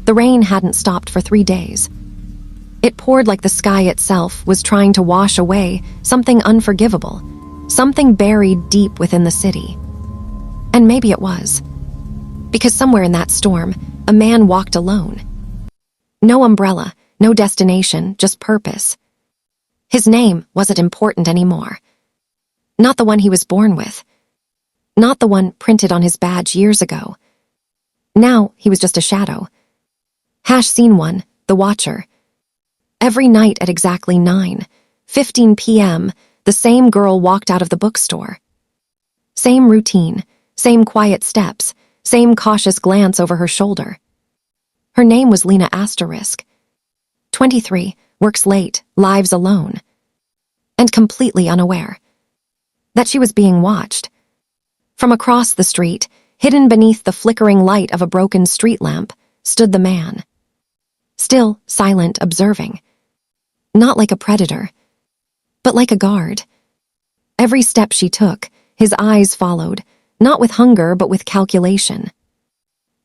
The rain hadn't stopped for 3 days. It poured like the sky itself was trying to wash away something unforgivable, something buried deep within the city. And maybe it was. Because somewhere in that storm, a man walked alone. No umbrella, no destination, just purpose. His name wasn't important anymore. Not the one he was born with. Not the one printed on his badge years ago. Now he was just a shadow. Scene 1, the Watcher. Every night at exactly 9:15 p.m., the same girl walked out of the bookstore. Same routine, same quiet steps, same cautious glance over her shoulder. Her name was Lena Asterisk. 23, works late, lives alone. And completely unaware that she was being watched. From across the street, hidden beneath the flickering light of a broken street lamp, stood the man. Still, silent, observing. Not like a predator, but like a guard. Every step she took, his eyes followed, not with hunger but with calculation.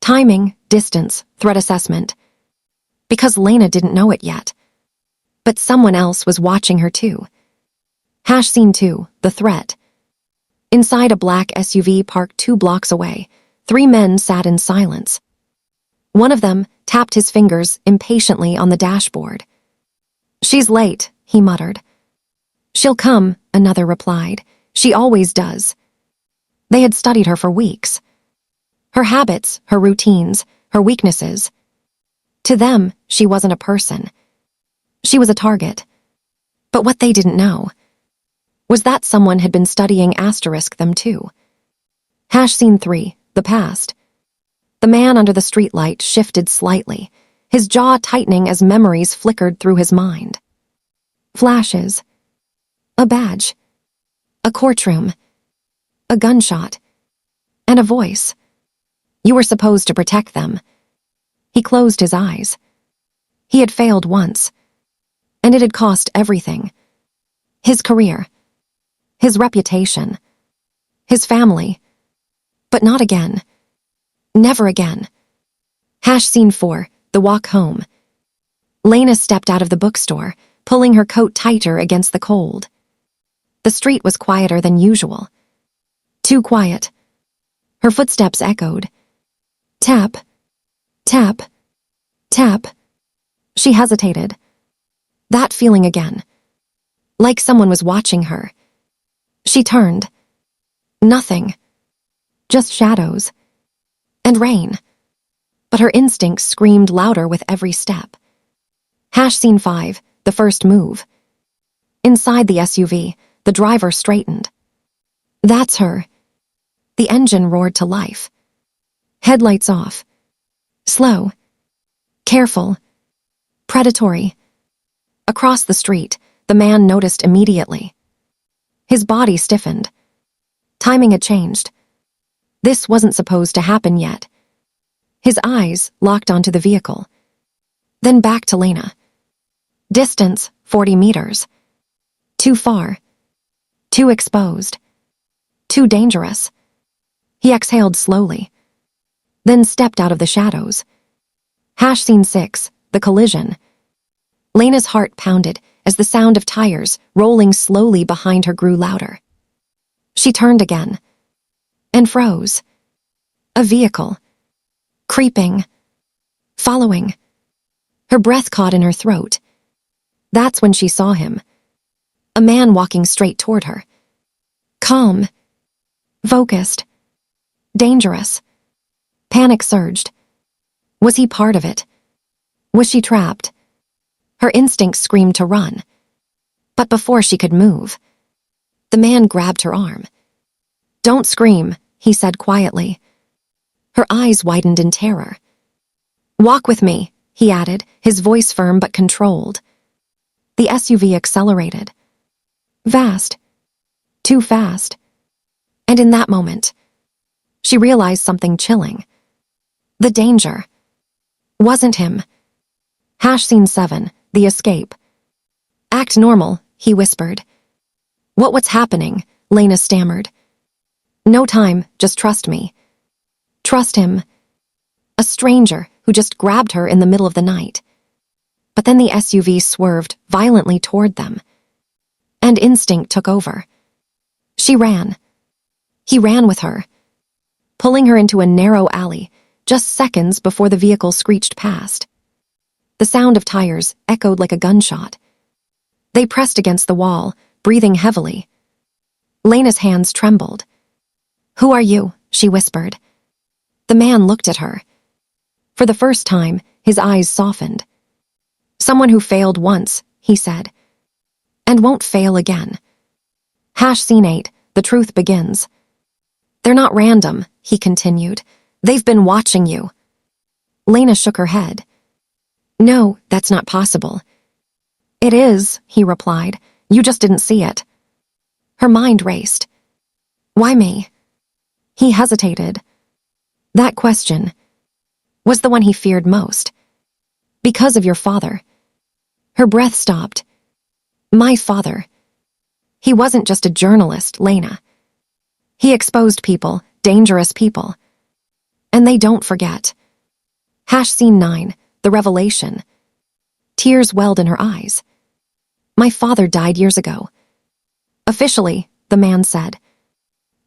Timing, distance, threat assessment. Because Lena didn't know it yet. But someone else was watching her too. Scene 2, the threat. Inside a black SUV parked 2 blocks away, 3 men sat in silence. One of them tapped his fingers impatiently on the dashboard. "She's late," he muttered. "She'll come," another replied. "She always does." They had studied her for weeks. Her habits, her routines, her weaknesses. To them, she wasn't a person. She was a target. But what they didn't know was that someone had been studying Asterisk them too. Scene 3, the past. The man under the streetlight shifted slightly, his jaw tightening as memories flickered through his mind. Flashes. A badge. A courtroom. A gunshot. And a voice. You were supposed to protect them. He closed his eyes. He had failed once, and it had cost everything. His career. His reputation. His family. But not again. Never again. Scene 4, the walk home. Lena stepped out of the bookstore, pulling her coat tighter against the cold. The street was quieter than usual. Too quiet. Her footsteps echoed. Tap. Tap. Tap. She hesitated. That feeling again. Like someone was watching her. She turned. Nothing. Just shadows. And rain. But her instincts screamed louder with every step. Scene 5, the first move. Inside the SUV, the driver straightened. That's her. The engine roared to life. Headlights off. Slow. Careful. Predatory. Across the street, the man noticed immediately. His body stiffened. Timing had changed. This wasn't supposed to happen yet. His eyes locked onto the vehicle. Then back to Lena. Distance, 40 meters. Too far. Too exposed. Too dangerous. He exhaled slowly. Then stepped out of the shadows. Scene 6, the collision. Lena's heart pounded as the sound of tires rolling slowly behind her grew louder. She turned again. And froze. A vehicle. Creeping. Following. Her breath caught in her throat. That's when she saw him. A man walking straight toward her. Calm. Focused. Dangerous. Panic surged. Was he part of it? Was she trapped? Her instincts screamed to run. But before she could move, the man grabbed her arm. Don't scream, he said quietly. Her eyes widened in terror. Walk with me, he added, his voice firm but controlled. The SUV accelerated. Fast. Too fast. And in that moment, she realized something chilling. The danger wasn't him. Scene 7, the escape. Act normal, he whispered. What's happening? Lena stammered. No time, just trust me. Trust him. A stranger, who just grabbed her in the middle of the night. But then the SUV swerved violently toward them, and instinct took over. She ran. He ran with her, pulling her into a narrow alley just seconds before the vehicle screeched past. The sound of tires echoed like a gunshot. They pressed against the wall, breathing heavily. Lena's hands trembled. "Who are you?" she whispered. The man looked at her. For the first time, his eyes softened. "Someone who failed once," he said, "and won't fail again." Scene 8, the truth begins. "They're not random," he continued. "They've been watching you." Lena shook her head. "No, that's not possible." "It is," he replied. "You just didn't see it." Her mind raced. "Why me?" He hesitated. That question was the one he feared most. "Because of your father." Her breath stopped. "My father. He wasn't just a journalist, Lena. He exposed people, dangerous people. And they don't forget." Scene 9, the revelation. Tears welled in her eyes. "My father died years ago." "Officially," the man said.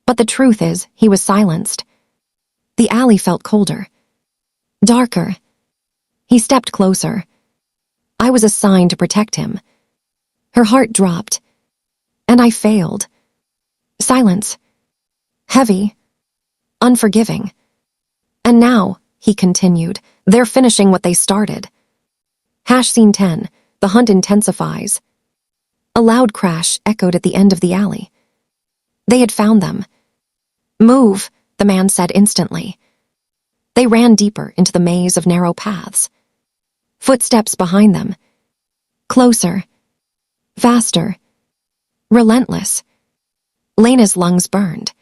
But the truth is, he was silenced. The alley felt colder. Darker. He stepped closer. "I was assigned to protect him." Her heart dropped. "And I failed." Silence. Heavy. Unforgiving. "And now," he continued, "they're finishing what they started." Scene 10, the hunt intensifies. A loud crash echoed at the end of the alley. They had found them. "Move," the man said instantly. They ran deeper into the maze of narrow paths. Footsteps behind them. Closer. Faster. Relentless. Lena's lungs burned.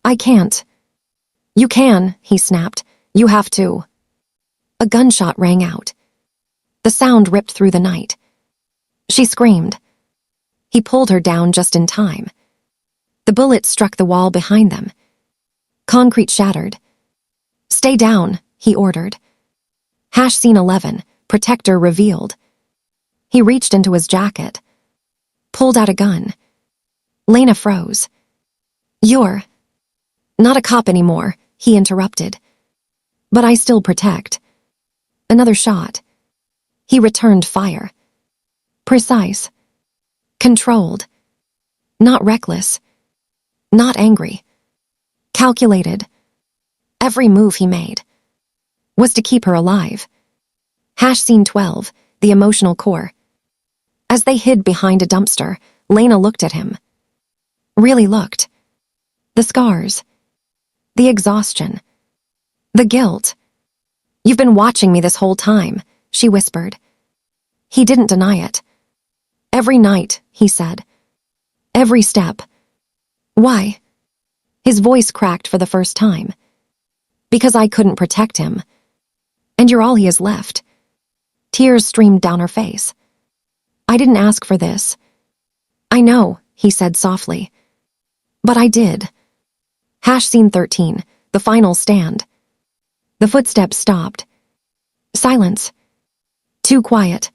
"I can't." "You can," he snapped. "You have to." A gunshot rang out. The sound ripped through the night. She screamed. He pulled her down just in time. The bullet struck the wall behind them. Concrete shattered. "Stay down," he ordered. Scene 11, Protector revealed. He reached into his jacket, pulled out a gun. Lena froze. "You're not a cop anymore," he interrupted. "But I still protect." Another shot. He returned fire. Precise. Controlled. Not reckless. Not angry. Calculated. Every move he made was to keep her alive. Scene 12, the emotional core. As they hid behind a dumpster, Lena looked at him. Really looked. The scars. The exhaustion. The guilt. "You've been watching me this whole time," she whispered. He didn't deny it. "Every night," he said. "Every step." "Why?" His voice cracked for the first time. "Because I couldn't protect him. And you're all he has left." Tears streamed down her face. "I didn't ask for this." "I know," he said softly. "But I did." Scene 13, the final stand. The footsteps stopped. Silence. Too quiet.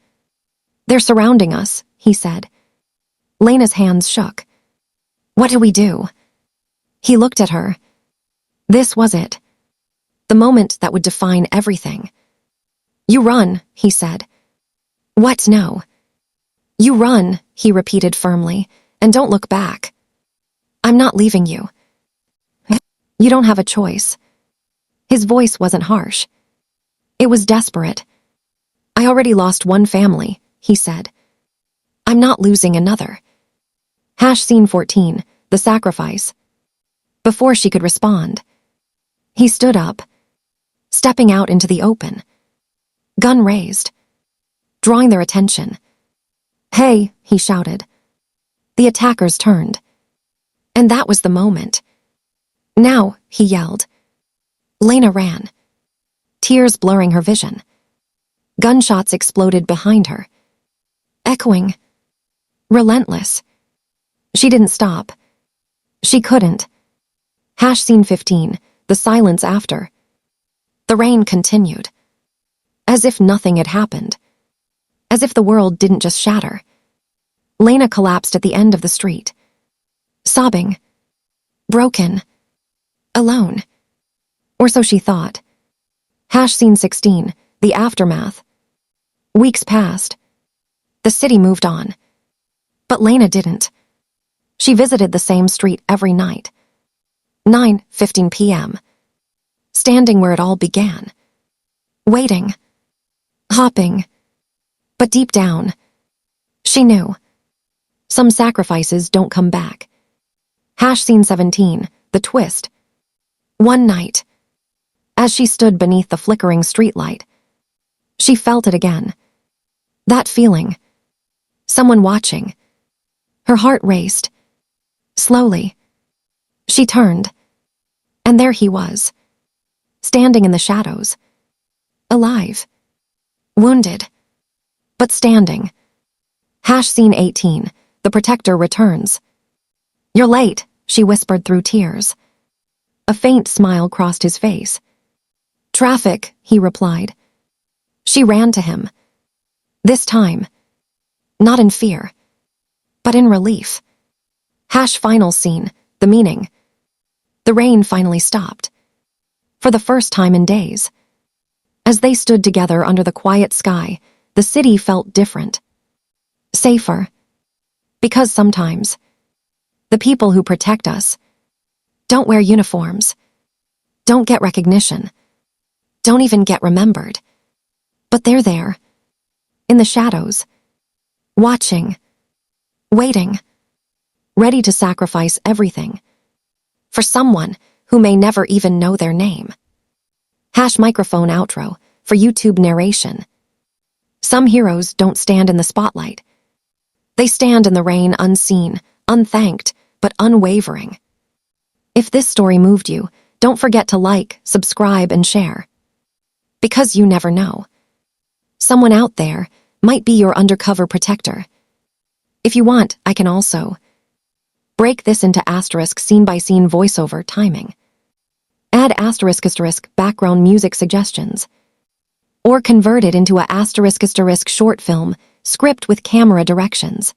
"They're surrounding us," he said. Lena's hands shook. "What do we do?" He looked at her. This was it. The moment that would define everything. "You run," he said. "What? No." "You run," he repeated firmly, "and don't look back. I'm not leaving you. You don't have a choice." His voice wasn't harsh. It was desperate. "I already lost one family," he said. "I'm not losing another." Scene 14, the sacrifice. Before she could respond, he stood up, stepping out into the open. Gun raised, drawing their attention. "Hey," he shouted. The attackers turned. And that was the moment. "Now," he yelled. Lena ran, tears blurring her vision. Gunshots exploded behind her, echoing, relentless. She didn't stop. She couldn't. Scene 15, the silence after. The rain continued. As if nothing had happened. As if the world didn't just shatter. Lena collapsed at the end of the street. Sobbing. Broken. Alone. Or so she thought. Scene 16, the aftermath. Weeks passed. The city moved on. But Lena didn't. She visited the same street every night. 9:15 p.m. Standing where it all began. Waiting. Hopping. But deep down, she knew. Some sacrifices don't come back. Scene 17, the twist. One night, as she stood beneath the flickering streetlight, she felt it again. That feeling. Someone watching. Her heart raced. Slowly. She turned. And there he was. Standing in the shadows. Alive. Wounded. But standing. Scene 18, the Protector returns. You're late, she whispered through tears. A faint smile crossed his face. Traffic, he replied. She ran to him. This time, not in fear, but in relief. Final scene, the meaning. The rain finally stopped. For the first time in days. As they stood together under the quiet sky, the city felt different. Safer. Because sometimes, the people who protect us don't wear uniforms, don't get recognition, don't even get remembered. But they're there, in the shadows, watching, waiting, ready to sacrifice everything for someone who may never even know their name. Microphone outro for YouTube narration. Some heroes don't stand in the spotlight. They stand in the rain unseen, unthanked, but unwavering. If this story moved you, don't forget to like, subscribe, and share. Because you never know. Someone out there might be your undercover protector. If you want, I can also break this into asterisk scene-by-scene voiceover timing. Add asterisk background music suggestions. Or convert it into a asterisk short film script with camera directions.